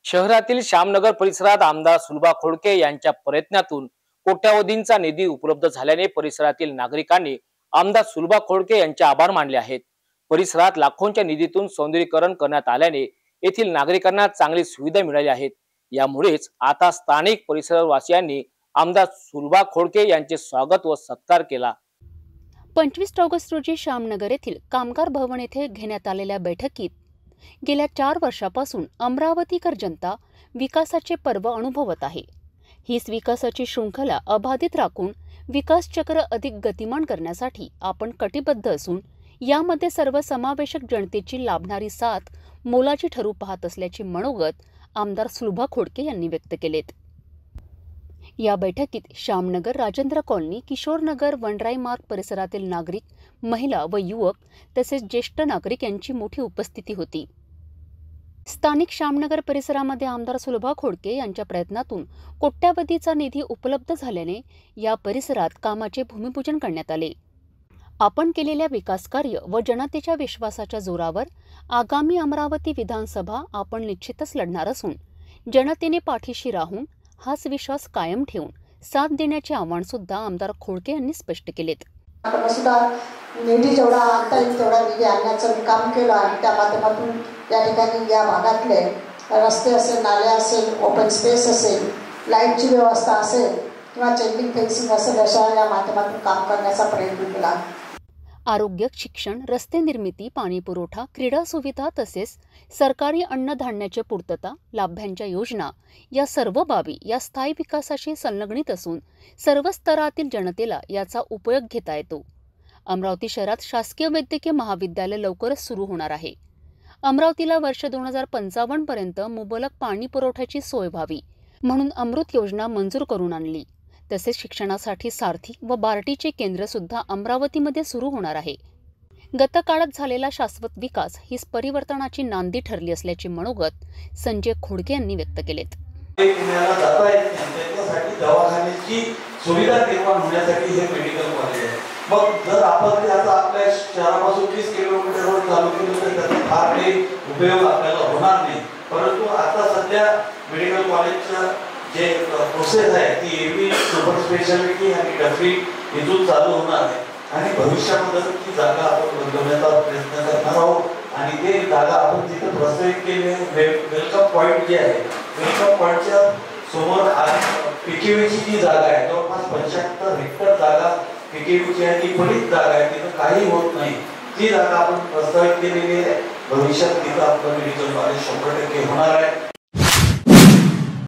शहरातील श्यामनगर परिसरात आमदार सुलभा खोडके यांच्या प्रयत्नातून कोट्यावधींचा निधी उपलब्ध झाल्याने परिसरातील नागरिकांनी आमदार सुलभा खोडके यांचे आभार मानले आहेत। परिसरात लाखोंच्या निधीतून सौंदर्यीकरण करण्यात आल्याने येथील नागरिकांना चांगली सुविधा मिळाली आहेत। यामुळेच आता स्थानिक परिसरवासियांनी आमदार सुलभा खोडके यांचे स्वागत व सत्कार केला। 25 ऑगस्ट रोजी श्यामनगर येथील कामगार भवन येथे घेण्यात आलेल्या बैठकीत गेल्या 4 वर्षापासून अमरावतीकर जनता विकासाचे पर्व अनुभवत आहे। हीच विकासाची शृंखला अबाधित राखून विकास चक्र अधिक गतिमान करण्यासाठी आपण कटिबद्ध असून यामध्ये सर्वसमावेशक जनतेची लाभणारी साथ मोलाची ठरू पाहत असल्याचे मनोगत आमदार सुलभा खोडके यांनी व्यक्त केलेत। या बैठकीत श्यामनगर, राजेंद्र कॉलनी, किशोरनगर, वनराई मार्ग परिसरातील नागरिक, महिला व युवक तसेच ज्येष्ठ नागरिक यांची मोठी उपस्थिती होती। स्थानिक श्यामनगर परिसरामध्ये आमदार सुलभा खोडके यांच्या प्रयत्नातून कोट्यावधीचा निधी उपलब्ध झाल्याने या परिसरात कामाचे भूमिपूजन करण्यात आले। आपण केलेल्या विकास कार्य व जनतेच्या विश्वासाच्या जोरावर आगामी अमरावती विधानसभा आपण निश्चितच लढणार असून जनतेने पाठीशी राहून हाच विश्वास कायम ठेवून साथ देण्याचे आवाहन सुद्धा आमदार खोडके यांनी स्पष्ट केलेत। निधी जेवढा आणता येईल तेवढा निधी आणण्याचं काम केलं आणि त्या माध्यमातून या ठिकाणी या भागातले रस्ते असेल, नाले असेल, ओपन स्पेस असेल, लाईटची व्यवस्था असेल किंवा चेकिंग फेन्सिंग असेल अशा या माध्यमातून काम करण्याचा प्रयत्न केला। आरोग्य, शिक्षण, रस्ते निर्मिती, पाणी पुरवठा, क्रीडा सुविधा तसेच सरकारी अन्नधान्याची पूर्तता, लाभांच्या योजना या सर्व बाबी या स्थायी विकासाशी संलग्नित असून सर्व स्तरातील जनतेला याचा उपयोग घेता येतो। अमरावती शहरात शासकीय वैद्यकीय महाविद्यालय लवकरच सुरू होणार आहे। अमरावतीला वर्ष 2055 पर्यंत मुबलक पाणी पुरवठ्याची सोय व्हावी म्हणून अमृत योजना मंजूर करून आणली। तसेच शिक्षणासाठी सारथी व बार्टीचे केंद्र सुद्धा अमरावतीमध्ये सुरू होणार आहे। गत काळात झालेला शाश्वत विकास हीच परिवर्तनाची नांदी ठरली असल्याचे मनोगत संजय खोडके यांनी व्यक्त केलेत। दवाखान्याची सुविधा निर्माण होण्यासाठी हे मेडिकल कॉलेज आहे। मग जर आपण आता आपल्या शहरापासून 30 किलोमीटरवर चालू केलं तर त्याचा फार काही उपयोग आपल्याला होणार नाही, परंतु आता सध्या मेडिकल कॉलेजच्या जे प्रोसेस आहे ती एबी सुपर स्पेशालिटी आणि डफरी इथून चालू होणार आहे आणि भविष्यामध्ये ती जागा आपण बदलण्याचा प्रयत्न करणार आहोत आणि ते जागा आपण तिथे प्रस्तावित केले। वेलकम पॉइंट जे आहे, वेलकम पॉइंटच्या समोर पीकेव्हीची जी जागा आहे जवळपास 75 हेक्टर जागा पीकेव्हीची आहे, ती पडीत जागा आहे, तिथं काही होत नाही, ती जागा आपण प्रस्तावित केलेली आहे। भविष्यात तिथं आपलं मेडिकल कॉलेज 100% होणार आहे।